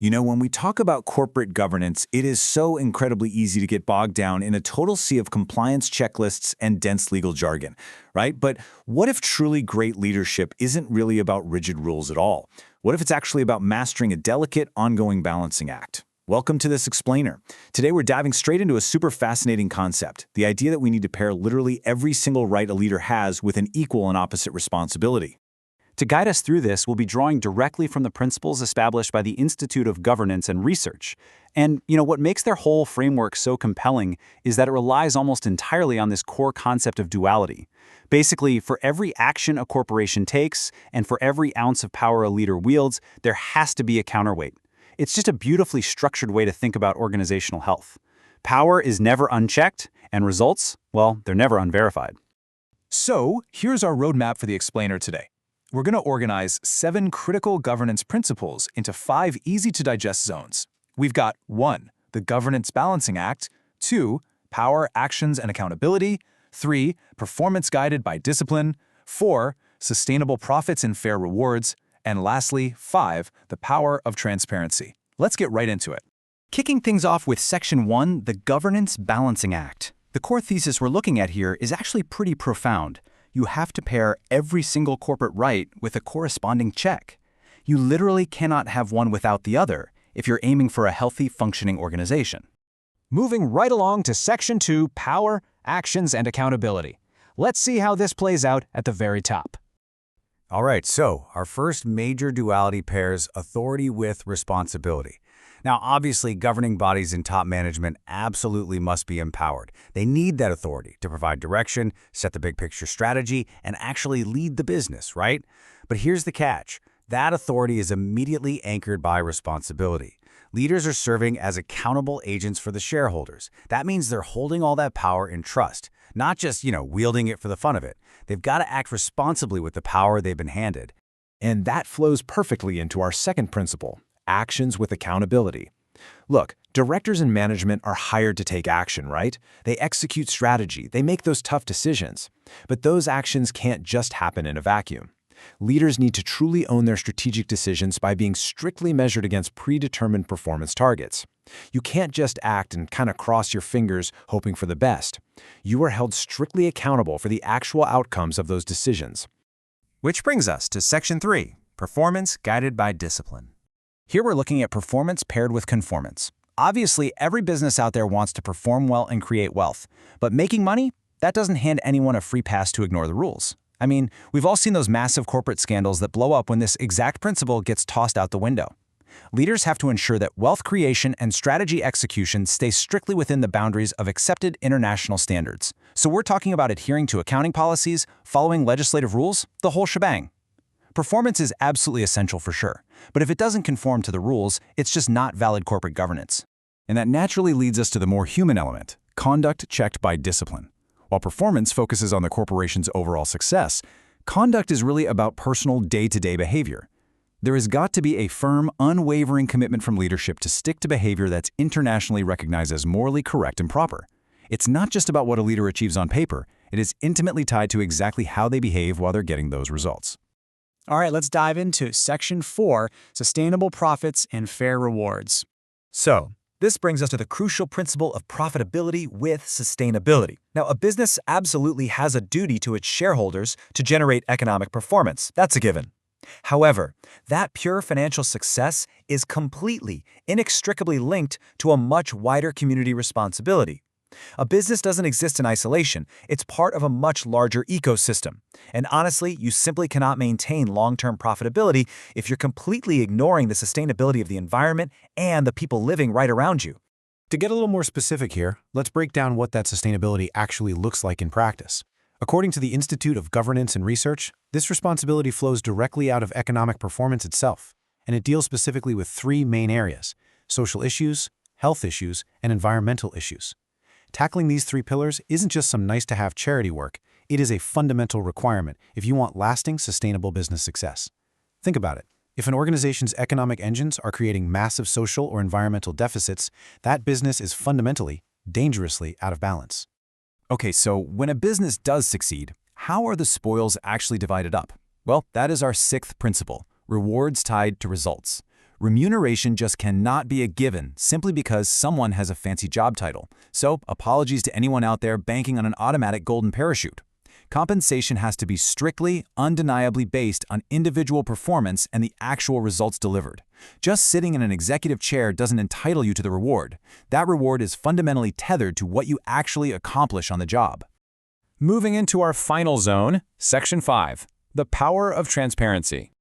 You know, when we talk about corporate governance, it is so incredibly easy to get bogged down in a total sea of compliance checklists and dense legal jargon, right? But what if truly great leadership isn't really about rigid rules at all? What if it's actually about mastering a delicate, ongoing balancing act? Welcome to this explainer. Today we're diving straight into a super fascinating concept, the idea that we need to pair literally every single right a leader has with an equal and opposite responsibility. To guide us through this, we'll be drawing directly from the principles established by the Institute of Governance and Research. And, what makes their whole framework so compelling is that it relies almost entirely on this core concept of duality. Basically, for every action a corporation takes and for every ounce of power a leader wields, there has to be a counterweight. It's just a beautifully structured way to think about organizational health. Power is never unchecked, and results, well, they're never unverified. So, here's our roadmap for the explainer today. We're going to organize 7 critical governance principles into 5 easy-to-digest zones. We've got 1, the Governance Balancing Act, 2, Power, Actions, and Accountability, 3, Performance Guided by Discipline, 4, Sustainable Profits and Fair Rewards, and lastly, 5, the Power of Transparency. Let's get right into it. Kicking things off with Section 1, the Governance Balancing Act. The core thesis we're looking at here is actually pretty profound. You have to pair every single corporate right with a corresponding check. You literally cannot have one without the other if you're aiming for a healthy, functioning organization. Moving right along to Section 2, Power, Actions, and Accountability. Let's see how this plays out at the very top. All right, so our first major duality pairs authority with responsibility. Now, obviously, governing bodies and top management absolutely must be empowered. They need that authority to provide direction, set the big picture strategy, and actually lead the business, right? But here's the catch. That authority is immediately anchored by responsibility. Leaders are serving as accountable agents for the shareholders. That means they're holding all that power in trust, not just, wielding it for the fun of it. They've got to act responsibly with the power they've been handed. And that flows perfectly into our second principle, actions with accountability. Look, directors and management are hired to take action, right? They execute strategy, they make those tough decisions. But those actions can't just happen in a vacuum. Leaders need to truly own their strategic decisions by being strictly measured against predetermined performance targets. You can't just act and kind of cross your fingers hoping for the best. You are held strictly accountable for the actual outcomes of those decisions. Which brings us to Section 3, Performance Guided by Discipline. Here we're looking at performance paired with conformance. Obviously, every business out there wants to perform well and create wealth. But making money, that doesn't hand anyone a free pass to ignore the rules. I mean, we've all seen those massive corporate scandals that blow up when this exact principle gets tossed out the window. Leaders have to ensure that wealth creation and strategy execution stay strictly within the boundaries of accepted international standards. So we're talking about adhering to accounting policies, following legislative rules, the whole shebang. Performance is absolutely essential for sure, but if it doesn't conform to the rules, it's just not valid corporate governance. And that naturally leads us to the more human element, conduct checked by discipline. While performance focuses on the corporation's overall success, conduct is really about personal day-to-day behavior. There has got to be a firm, unwavering commitment from leadership to stick to behavior that's internationally recognized as morally correct and proper. It's not just about what a leader achieves on paper, it is intimately tied to exactly how they behave while they're getting those results. All right, let's dive into Section 4, Sustainable Profits and Fair Rewards. So, this brings us to the crucial principle of profitability with sustainability. Now, a business absolutely has a duty to its shareholders to generate economic performance. That's a given. However, that pure financial success is completely, inextricably linked to a much wider community responsibility. A business doesn't exist in isolation. It's part of a much larger ecosystem. And honestly, you simply cannot maintain long-term profitability if you're completely ignoring the sustainability of the environment and the people living right around you. To get a little more specific here, let's break down what that sustainability actually looks like in practice. According to the Institute of Governance and Research, this responsibility flows directly out of economic performance itself, and it deals specifically with 3 main areas: social issues, health issues, and environmental issues. Tackling these 3 pillars isn't just some nice-to-have charity work, it is a fundamental requirement if you want lasting, sustainable business success. Think about it. If an organization's economic engines are creating massive social or environmental deficits, that business is fundamentally, dangerously out of balance. Okay, so when a business does succeed, how are the spoils actually divided up? Well, that is our 6th principle, rewards tied to results. Remuneration just cannot be a given simply because someone has a fancy job title. So, apologies to anyone out there banking on an automatic golden parachute. Compensation has to be strictly, undeniably based on individual performance and the actual results delivered. Just sitting in an executive chair doesn't entitle you to the reward. That reward is fundamentally tethered to what you actually accomplish on the job. Moving into our final zone, Section 5, the power of transparency.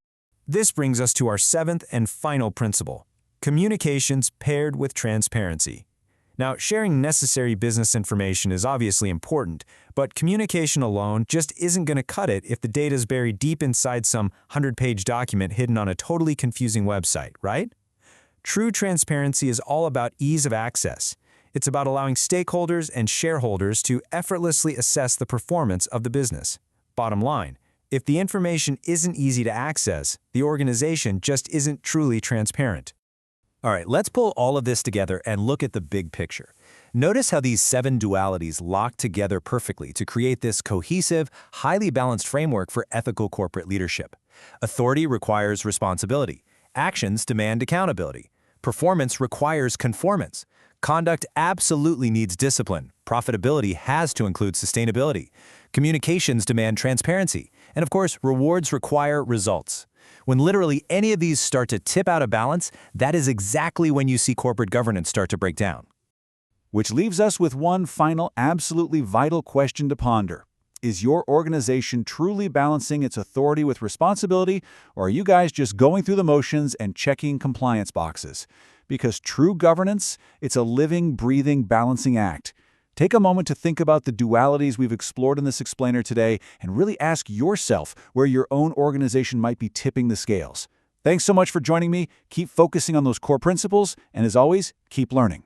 This brings us to our seventh and final principle: communications paired with transparency. Now, sharing necessary business information is obviously important, but communication alone just isn't going to cut it if the data is buried deep inside some 100-page document hidden on a totally confusing website, right? True transparency is all about ease of access. It's about allowing stakeholders and shareholders to effortlessly assess the performance of the business. Bottom line, if the information isn't easy to access, the organization just isn't truly transparent. All right, let's pull all of this together and look at the big picture. Notice how these 7 dualities lock together perfectly to create this cohesive, highly balanced framework for ethical corporate leadership. Authority requires responsibility. Actions demand accountability. Performance requires conformance. Conduct absolutely needs discipline. Profitability has to include sustainability. Communications demand transparency. And of course, rewards require results. When literally any of these start to tip out of balance, that is exactly when you see corporate governance start to break down. Which leaves us with one final, absolutely vital question to ponder. Is your organization truly balancing its authority with responsibility, or are you guys just going through the motions and checking compliance boxes? Because true governance, it's a living, breathing, balancing act. Take a moment to think about the dualities we've explored in this explainer today and really ask yourself where your own organization might be tipping the scales. Thanks so much for joining me. Keep focusing on those core principles, and as always, keep learning.